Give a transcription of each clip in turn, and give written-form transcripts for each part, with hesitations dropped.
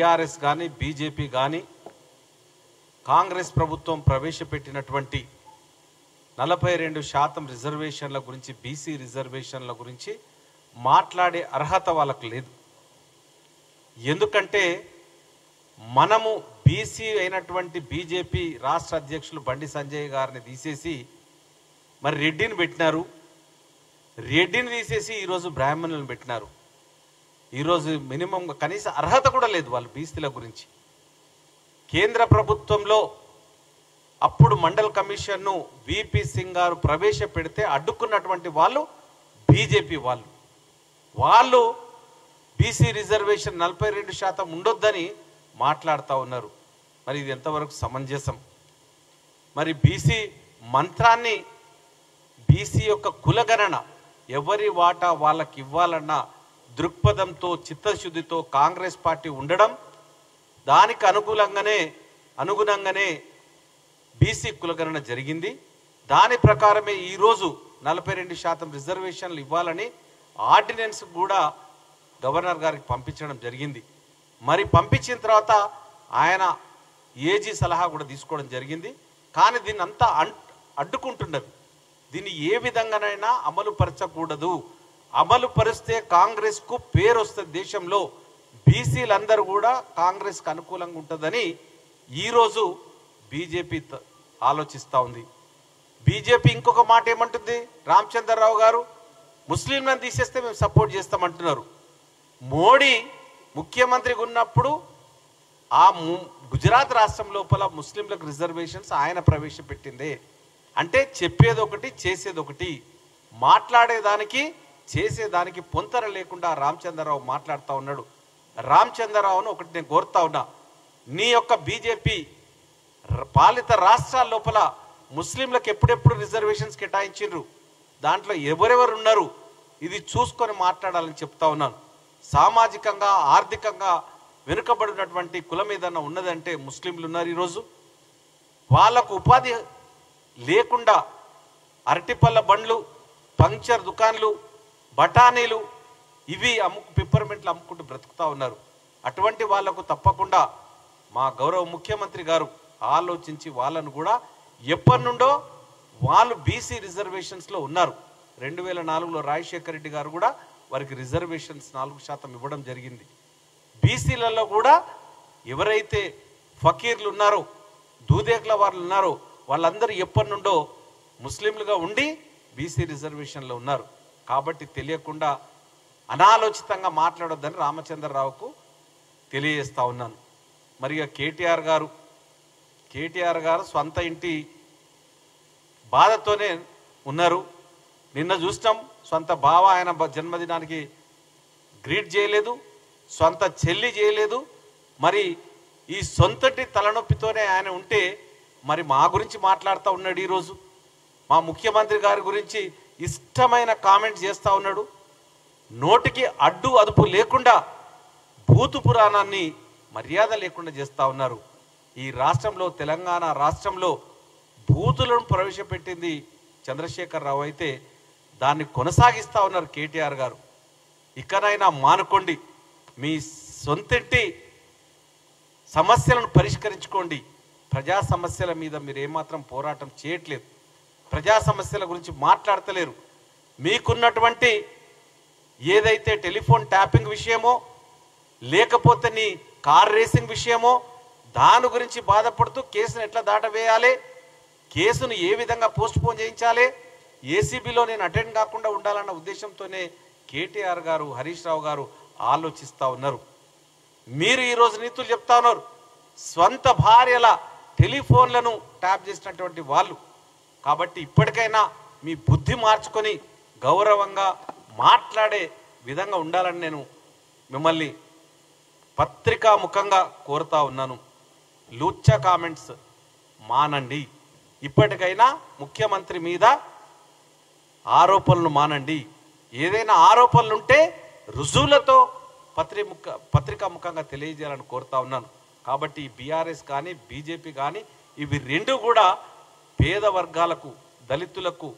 BRS కానీ BJP కానీ కాంగ్రెస్ ప్రభుత్వం ప్రవేశపెట్టినటువంటి 42% రిజర్వేషన్ల గురించి, బీసీ రిజర్వేషన్ల గురించి మాట్లాడే అర్హత వాళ్ళకు లేదు. ఎందుకంటే మనము బీసీ అయినటువంటి బీజేపీ రాష్ట్ర అధ్యక్షులు బండి సంజయ్ గారిని తీసేసి మరి రెడ్డిని పెట్టినారు. రెడ్డిని తీసేసి ఈరోజు బ్రాహ్మణులను పెట్టినారు. ఈరోజు మినిమం కనీస అర్హత కూడా లేదు వాళ్ళు బీసీల గురించి. కేంద్ర ప్రభుత్వంలో అప్పుడు మండల్ కమిషన్ను విపి సింగ్ గారు ప్రవేశపెడితే అడ్డుకున్నటువంటి వాళ్ళు బీజేపీ వాళ్ళు బీసీ రిజర్వేషన్ 42% ఉండొద్దని మాట్లాడుతూ ఉన్నారు. మరి ఇది ఎంతవరకు సమంజసం? మరి బీసీ మంత్రాన్ని, బీసీ యొక్క కులగణన ఎవరి వాటా వాళ్ళకి ఇవ్వాలన్న దృక్పథంతో, చిత్తశుద్ధితో కాంగ్రెస్ పార్టీ ఉండడం, దానికి అనుగుణంగానే బీసీ కులగణన జరిగింది. దాని ప్రకారమే ఈరోజు 42% రిజర్వేషన్లు ఇవ్వాలని ఆర్డినెన్స్ కూడా గవర్నర్ గారికి పంపించడం జరిగింది. మరి పంపించిన తర్వాత ఆయన ఏజీ సలహా కూడా తీసుకోవడం జరిగింది. కానీ దీన్ని అంతా అడ్డుకుంటున్నది. దీన్ని ఏ విధంగానైనా అమలు పరచకూడదు. అమలు పరిస్తే కాంగ్రెస్కు పేరు వస్తుంది దేశంలో, బీసీలందరూ కూడా కాంగ్రెస్కు అనుకూలంగా ఉంటుందని ఈరోజు బీజేపీ ఆలోచిస్తూ ఉంది. బీజేపీ ఇంకొక మాట ఏమంటుంది? రామచంద్రరావు గారు ముస్లింలను తీసేస్తే మేము సపోర్ట్ చేస్తామంటున్నారు. మోడీ ముఖ్యమంత్రిగా ఉన్నప్పుడు ఆ గుజరాత్ రాష్ట్రం లోపల ముస్లింలకు రిజర్వేషన్స్ ఆయన ప్రవేశపెట్టిందే. అంటే చెప్పేదొకటి చేసేదొకటి, మాట్లాడేదానికి చేసేదానికి పొంతన లేకుండా రామచంద్రరావు మాట్లాడుతూ ఉన్నాడు. రామచంద్రరావును ఒకటి నేను కోరుతా ఉన్నా, నీ యొక్క బీజేపీ పాలిత రాష్ట్రాల లోపల ముస్లింలకు ఎప్పుడెప్పుడు రిజర్వేషన్స్ కేటాయించిండ్రు, దాంట్లో ఎవరెవరు ఉన్నారు, ఇది చూసుకొని మాట్లాడాలని చెప్తా ఉన్నాను. సామాజికంగా ఆర్థికంగా వెనుకబడినటువంటి కులం ఏదన్నా ఉన్నదంటే ముస్లింలు ఉన్నారు. ఈరోజు వాళ్ళకు ఉపాధి లేకుండా అరటిపళ్ళ బండ్లు, పంక్చర్ దుకాన్లు, బఠానీలు ఇవి పిప్పర్మెంట్లు అమ్ముకుంటూ బ్రతుకుతూ ఉన్నారు. అటువంటి వాళ్లకు తప్పకుండా మా గౌరవ ముఖ్యమంత్రి గారు ఆలోచించి వాళ్ళను కూడా ఎప్పటి నుండో వాళ్ళు బీసీ రిజర్వేషన్స్లో ఉన్నారు. 2004లో రాజశేఖర రెడ్డి గారు కూడా వారికి రిజర్వేషన్స్ 4% ఇవ్వడం జరిగింది. బీసీలలో కూడా ఎవరైతే ఫకీర్లు ఉన్నారో, దూదేకుల వాళ్ళు ఉన్నారో వాళ్ళందరూ ఎప్పటి నుండో ముస్లింలుగా ఉండి బీసీ రిజర్వేషన్లో ఉన్నారు. కాబట్టి తెలియకుండా అనాలోచితంగా మాట్లాడొద్దని రామచంద్రరావుకు తెలియజేస్తూ ఉన్నాను. మరి కేటీఆర్ గారు సొంత ఇంటి బాధతోనే ఉన్నారు. నిన్న చూసినాం, సొంత బావ ఆయన జన్మదినానికి గ్రీట్ చేయలేదు, సొంత చెల్లి చేయలేదు. మరి ఈ సొంతటి తలనొప్పితోనే ఆయన ఉంటే మరి మా గురించి మాట్లాడుతూ ఉన్నాడు. ఈరోజు మా ముఖ్యమంత్రి గారి గురించి ఇష్టమైన కామెంట్ చేస్తూ ఉన్నాడు. నోటికి అడ్డు అదుపు లేకుండా భూతు పురాణాన్ని మర్యాద లేకుండా చేస్తూ ఉన్నారు. ఈ రాష్ట్రంలో, తెలంగాణ రాష్ట్రంలో బూతులను ప్రవేశపెట్టింది చంద్రశేఖరరావు అయితే దాన్ని కొనసాగిస్తూ ఉన్నారు కేటీఆర్ గారు. ఇకనైనా మానుకోండి, మీ సొంతింటి సమస్యలను పరిష్కరించుకోండి. ప్రజా సమస్యల మీద మీరు ఏమాత్రం పోరాటం చేయట్లేదు, ప్రజా సమస్యల గురించి మాట్లాడతలేరు. మీకున్నటువంటి ఏదైతే టెలిఫోన్ ట్యాపింగ్ విషయమో, లేకపోతే నీ కార్ రేసింగ్ విషయమో, దాని గురించి బాధపడుతూ కేసును ఎట్లా దాటవేయాలి, కేసును ఏ విధంగా పోస్ట్పోన్ చేయించాలి, ఏసీబీలో నేను అటెండ్ కాకుండా ఉండాలన్న ఉద్దేశంతోనే కేటీఆర్ గారు, హరీష్ రావు గారు ఆలోచిస్తూ ఉన్నారు. మీరు ఈరోజు నీతులు చెప్తా ఉన్నారు. స్వంత భార్యల టెలిఫోన్లను ట్యాప్ చేసినటువంటి వాళ్ళు. కాబట్టి ఇప్పటికైనా మీ బుద్ధి మార్చుకొని గౌరవంగా మాట్లాడే విధంగా ఉండాలని నేను మిమ్మల్ని పత్రికా ముఖంగా కోరుతా ఉన్నాను. లూచ్చా కామెంట్స్ మానండి. ఇప్పటికైనా ముఖ్యమంత్రి మీద ఆరోపణలు మానండి. ఏదైనా ఆరోపణలు ఉంటే రుజువులతో పత్రికా ముఖంగా తెలియజేయాలని కోరుతా ఉన్నాను. కాబట్టి బీఆర్ఎస్ కానీ బీజేపీ కానీ ఇవి రెండు కూడా పేద వర్గాలకు, దళితులకు,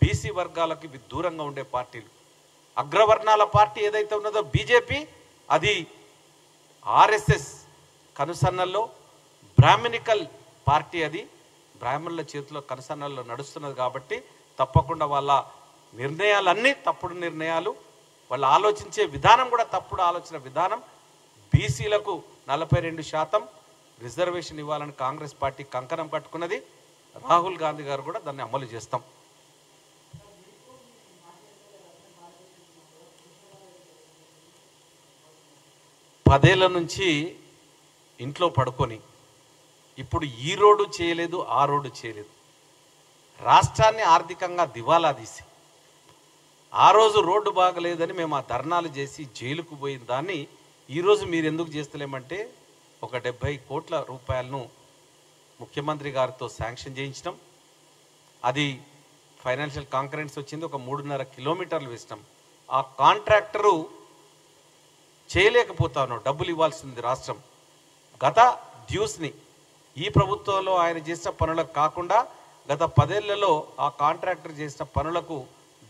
బీసీ వర్గాలకు ఇవి దూరంగా ఉండే పార్టీలు. అగ్రవర్ణాల పార్టీ ఏదైతే ఉన్నదో బీజేపీ, అది ఆర్ఎస్ఎస్ కనుసన్నల్లో బ్రాహ్మణికల్ పార్టీ, అది బ్రాహ్మణుల చేతిలో కనుసన్నల్లో నడుస్తున్నది. కాబట్టి తప్పకుండా వాళ్ళ నిర్ణయాలన్నీ తప్పుడు నిర్ణయాలు, వాళ్ళు ఆలోచించే విధానం కూడా తప్పుడు ఆలోచన విధానం. బీసీలకు 42% రిజర్వేషన్ ఇవ్వాలని కాంగ్రెస్ పార్టీ కంకణం కట్టుకున్నది. రాహుల్ గాంధీ గారు కూడా దాన్ని అమలు చేస్తాం. పదేళ్ల నుంచి ఇంట్లో పడుకొని ఇప్పుడు ఈ రోడ్డు చేయలేదు, ఆ రోడ్డు చేయలేదు, రాష్ట్రాన్ని ఆర్థికంగా దివాలా తీసి ఆ రోజు రోడ్డు బాగలేదని మేము ఆ ధర్నాలు చేసి జైలుకు పోయిన దాన్ని ఈరోజు మీరు ఎందుకు చేస్తలేమంటే ఒక 70 కోట్ల రూపాయలను ముఖ్యమంత్రి గారితో శాంక్షన్ చేయించడం, అది ఫైనాన్షియల్ కాంకరెన్స్ వచ్చింది. ఒక 3.5 కిలోమీటర్లు వేసినాం. ఆ కాంట్రాక్టరు చేయలేకపోతాను, డబ్బులు ఇవ్వాల్సింది రాష్ట్రం. గత డ్యూస్ని ఈ ప్రభుత్వంలో ఆయన చేసిన పనులకు కాకుండా గత 10 ఏళ్లలో ఆ కాంట్రాక్టర్ చేసిన పనులకు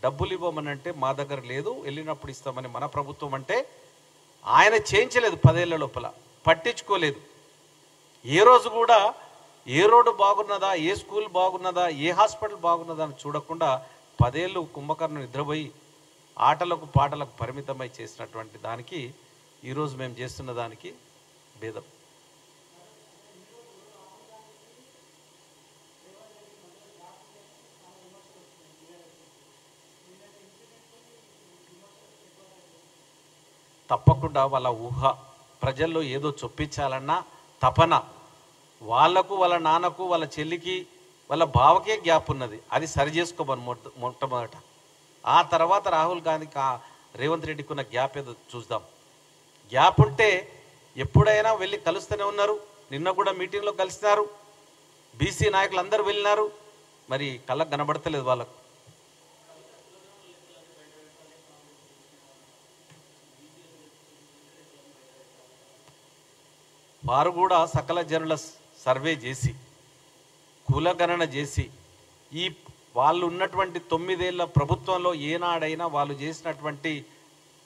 డబ్బులు ఇవ్వమనంటే మా దగ్గర లేదు, వెళ్ళినప్పుడు ఇస్తామని మన ప్రభుత్వం అంటే ఆయన చేయించలేదు. 10 ఏళ్ల లోపల పట్టించుకోలేదు. ఏ రోజు కూడా ఏ రోడ్డు బాగున్నదా, ఏ స్కూల్ బాగున్నదా, ఏ హాస్పిటల్ బాగున్నదా అని చూడకుండా 10 ఏళ్ళు కుంభకర్ణం నిద్రపోయి ఆటలకు పాటలకు పరిమితమై చేసినటువంటి దానికి ఈరోజు మేము చేస్తున్న దానికి భేదం. తప్పకుండా వాళ్ళ ఊహ, ప్రజల్లో ఏదో చొప్పించాలన్న తపన, వాళ్లకు వాళ్ళ నాన్నకు వాళ్ళ చెల్లికి వాళ్ళ బావకే గ్యాప్ ఉన్నది, అది సరి చేసుకోమని మొట్టమొదట. ఆ తర్వాత రాహుల్ గాంధీకి రేవంత్ రెడ్డికి ఉన్న గ్యాప్ ఏదో చూద్దాం. గ్యాప్ ఉంటే ఎప్పుడైనా వెళ్ళి కలుస్తూనే ఉన్నారు. నిన్న కూడా మీటింగ్లో కలిసినారు, బీసీ నాయకులు అందరూ వెళ్ళినారు. మరి కళ్ళకు కనబడతలేదు వాళ్ళకు. వారు కూడా సకల జనుల సర్వే చేసి కులగణన చేసి ఈ వాళ్ళు ఉన్నటువంటి 9 ఏళ్ల ప్రభుత్వంలో ఏనాడైనా వాళ్ళు చేసినటువంటి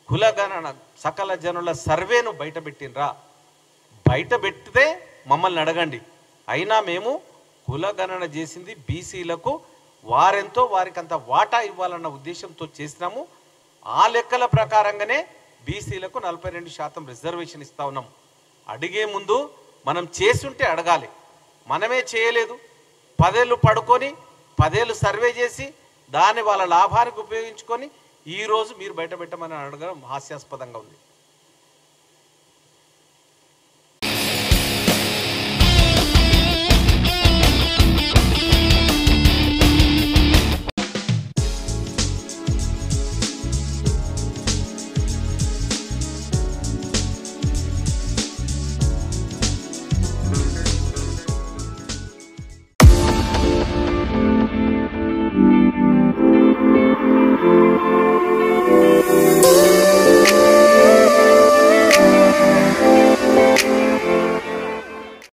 కులగణన సకల జనుల సర్వేను బయటపెట్టినరా? బయటపెట్టితే మమ్మల్ని అడగండి. అయినా మేము కులగణన చేసింది బీసీలకు, వారెంతో వారికి అంత వాటా ఇవ్వాలన్న ఉద్దేశంతో చేసినాము. ఆ లెక్కల ప్రకారంగానే బీసీలకు 42% రిజర్వేషన్ ఇస్తా ఉన్నాం. అడిగే ముందు మనం చేసుంటే అడగాలి. మనమే చేయలేదు. 10 ఏళ్ళు పడుకొని 10 ఏళ్ళు సర్వే చేసి దాన్ని వాళ్ళ లాభానికి ఉపయోగించుకొని ఈరోజు మీరు బయట పెట్టమని అడగడం హాస్యాస్పదంగా ఉంది.